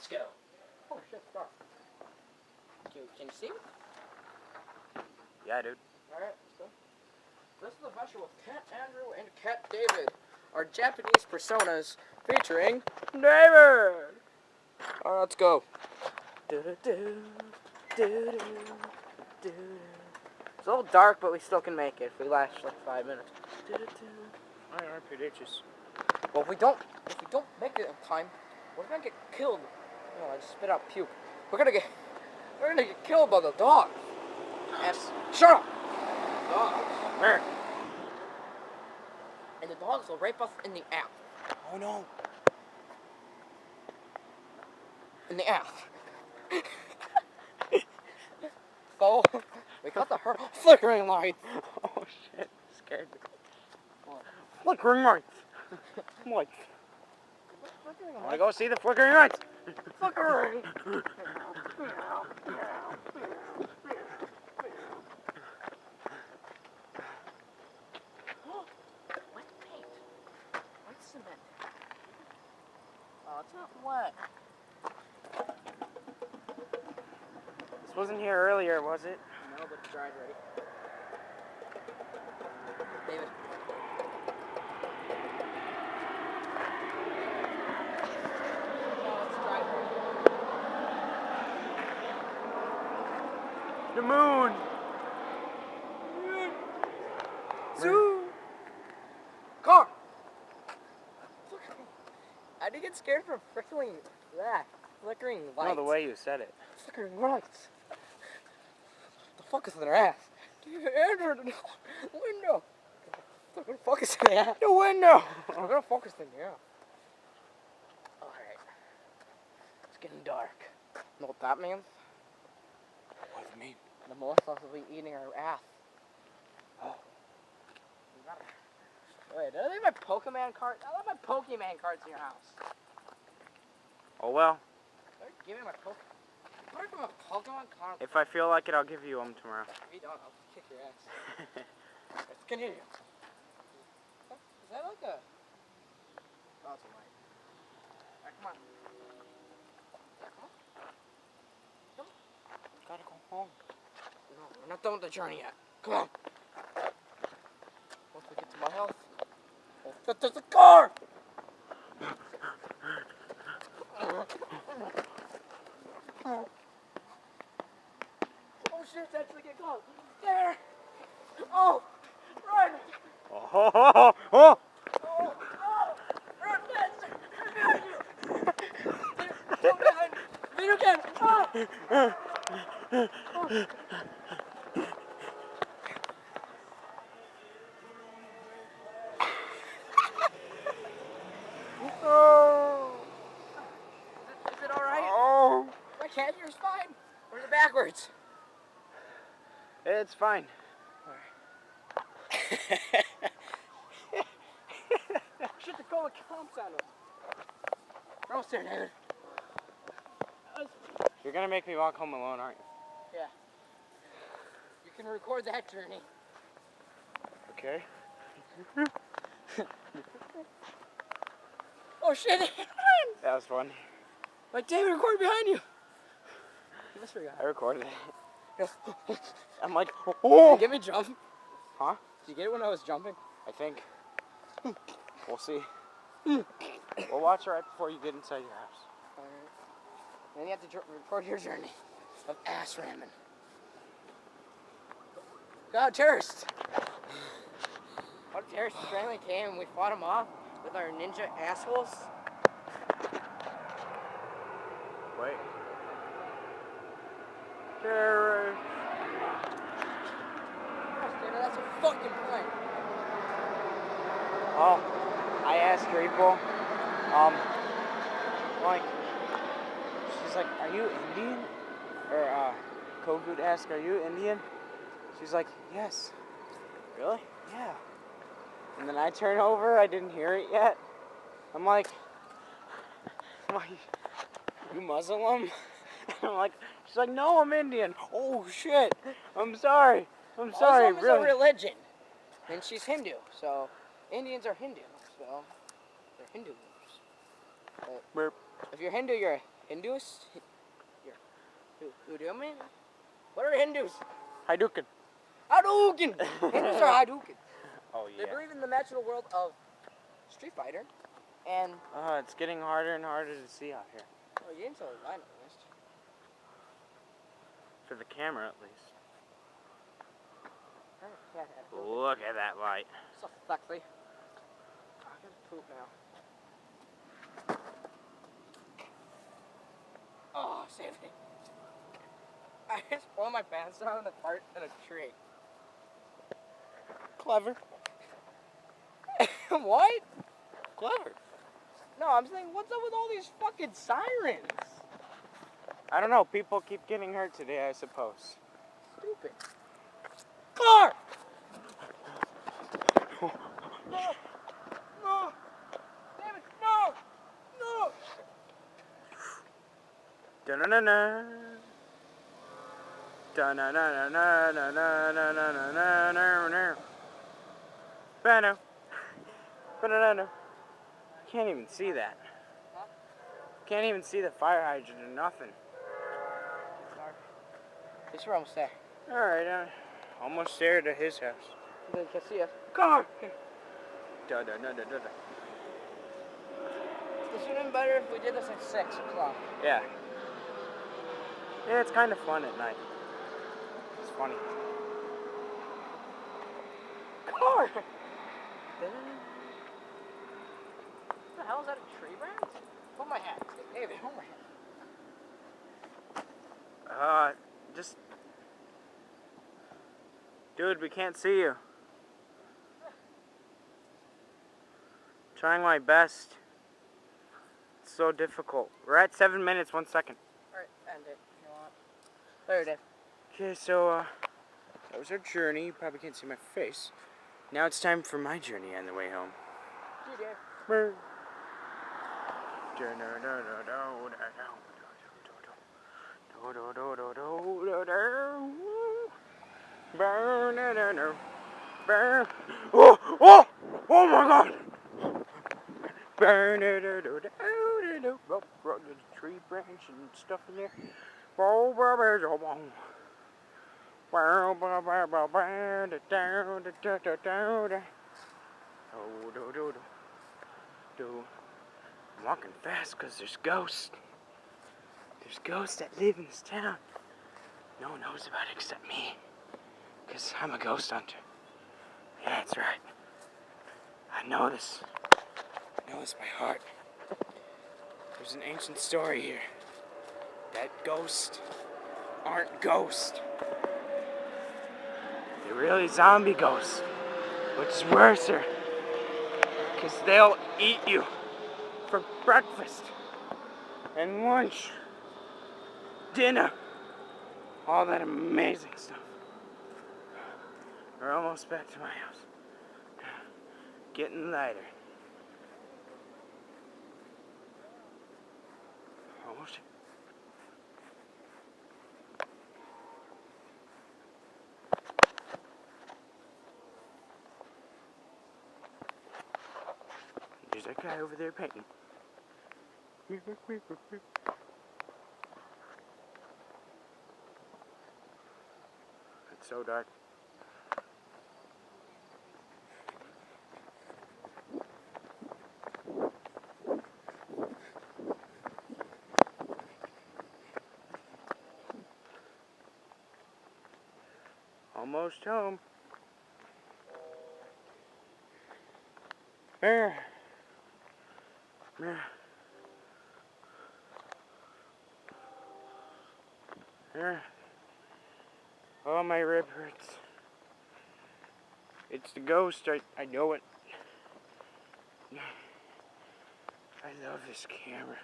Let's go. Oh shit, it's dark. Can you see it? Yeah, dude. Alright, let's go. This is the adventure with Cat Andrew and Cat David, our Japanese personas featuring David. Alright, let's go. It's a little dark, but we still can make it if we last like 5 minutes. Alright, prodigious. Well, if we don't make it in time, we're gonna get killed. Oh, I just spit out puke. We're gonna get killed by the dogs. Shut up. Dogs. And the dogs will rape us in the ass. Oh no. In the ass. So we got the flickering lights. Oh shit. Scared me. Flickering lights. Lights. I wanna go see the flickering lights. Flickering. Wet paint. White cement. Oh, it's not wet. This wasn't here earlier, was it? No, but it's dried already. David. Oh, it's dried already. The moon. Zoo. Car. I did get scared from flickering lights. No, the way you said it. Flickering lights. The fuck is in their ass? Enter the window. I'm gonna focus in the ass. The window. I'm gonna focus in the ass. Alright. It's getting dark. Know what that means? What does it mean? The Melissas will be eating our ass. Oh. Wait, did I leave my Pokemon card? I left my Pokemon cards in your house. Oh well. Give me my Pokemon. Where's my Pokemon card? If I feel like it, I'll give you them tomorrow. If you don't, I'll kick your ass. Let's continue. Is that like a... Oh, it's a light. Alright, come on. Yeah, come on. Gotta go home. No, we're not done with the journey yet. Come on. Once we get to my house, we'll fit there's a car! Oh shit, it's actually getting close. There! Oh! Run! Oh, oh, oh, oh. Oh! Oh! Run, faster! Run behind you! Go behind me! Lead again! Oh! Oh! Is it alright? Oh. My cat ear's fine. Or is it backwards? It's fine. Shit, the cola comps on us. We're almost there, David. You're gonna make me walk home alone, aren't you? Yeah. You can record that journey. Okay. Oh shit! That was fun. Like, David, record behind you. You must forgot. I recorded it. Did I'm like, oh. you get me jump? Huh? Did you get it when I was jumping? I think. We'll see. We'll watch right before you get inside your house. Alright. Then you have to record your journey of ass ramming. God, terrorists! What terrorists finally came and we fought them off with our ninja assholes? Wait. Terrorist. Yes, David, that's a fucking plane. Oh, I asked Rachel, like, she's like, are you Indian? Or, Kogut asked, are you Indian? She's like, yes. Really? Yeah. And then I turn over, I didn't hear it yet. I'm like, you Muslim? I'm like, she's like, no, I'm Indian. Oh, shit. I'm sorry. I'm sorry, Muslim really. is a religion. And she's Hindu, so Indians are Hindu, so they're Hindu. But Burp. if you're Hindu, you're Hindus? Here. Who do you mean? What are Hindus? Hadouken. Hadouken! Hindus are Hadouken. Oh They yeah. believe in the magical world of Street Fighter. And It's getting harder and harder to see out here. well, you didn't tell the line at least. For the camera, at least. Yeah, Look at that light. so sexy. I gotta poop now. Oh, save me. I just pulled my pants down and fart in a tree. Clever. What? Clever. No, I'm saying, what's up with all these fucking sirens? I don't know. People keep getting hurt today, I suppose. Stupid. Car! No! No! Damn it! No! No! Da-na-na-na. Da-na-na-na-na-na-na-na-na-na-na-na. Bano. Ba-na-na-na. Can't even see that. Huh? Can't even see the fire hydrant or nothing. Sorry. At least we're almost there. Alright, almost there to his house. Then you can see us. Car! Da-da-da-da-da-da. This would have been better if we did this at 6 o'clock. Yeah. Yeah, it's kind of fun at night. It's funny. Car! What the hell is that, a tree branch? Hold my hat. David, hold my hat. Just... Dude, we can't see you. Trying my best. It's so difficult. We're at 7 minutes, 1 second. Alright, end it if you want. There, Dave. Okay, so, that was our journey. You probably can't see my face. Now it's time for my journey on the way home. See you, Dave. Brr. Oh! Oh! Oh my God! Rugged tree branch and stuff in there. I'm walking fast because there's ghosts. There's ghosts that live in this town. No one knows about it except me. Because I'm a ghost hunter. Yeah, that's right. I know this. I know this by heart. There's an ancient story here. That ghosts aren't ghosts. They're really zombie ghosts. Which is worse. Because they'll eat you for breakfast and lunch, dinner, all that amazing stuff. We're almost back to my house. Getting lighter. Almost. There's that guy over there painting. It's so dark. Almost home. There. There. There. Oh, my rib hurts. It's the ghost. I know it. I love this camera.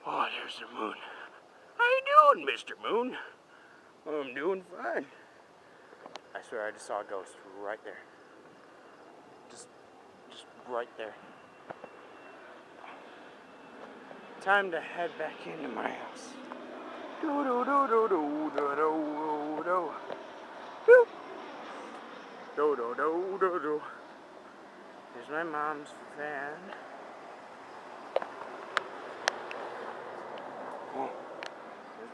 Oh, there's the moon. How you doing, Mr. Moon? I'm doing fine. I swear I just saw a ghost right there. Just right there. Time to head back into my house. Do do do do do do do do do. Do do do do do. Here's my mom's van.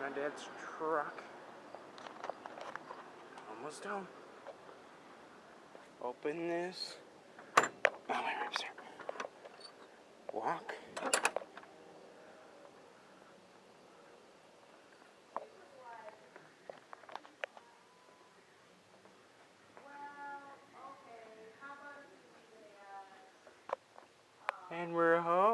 My dad's truck. Almost done. Open this. Oh, my ribs hurt. Walk. And we're home.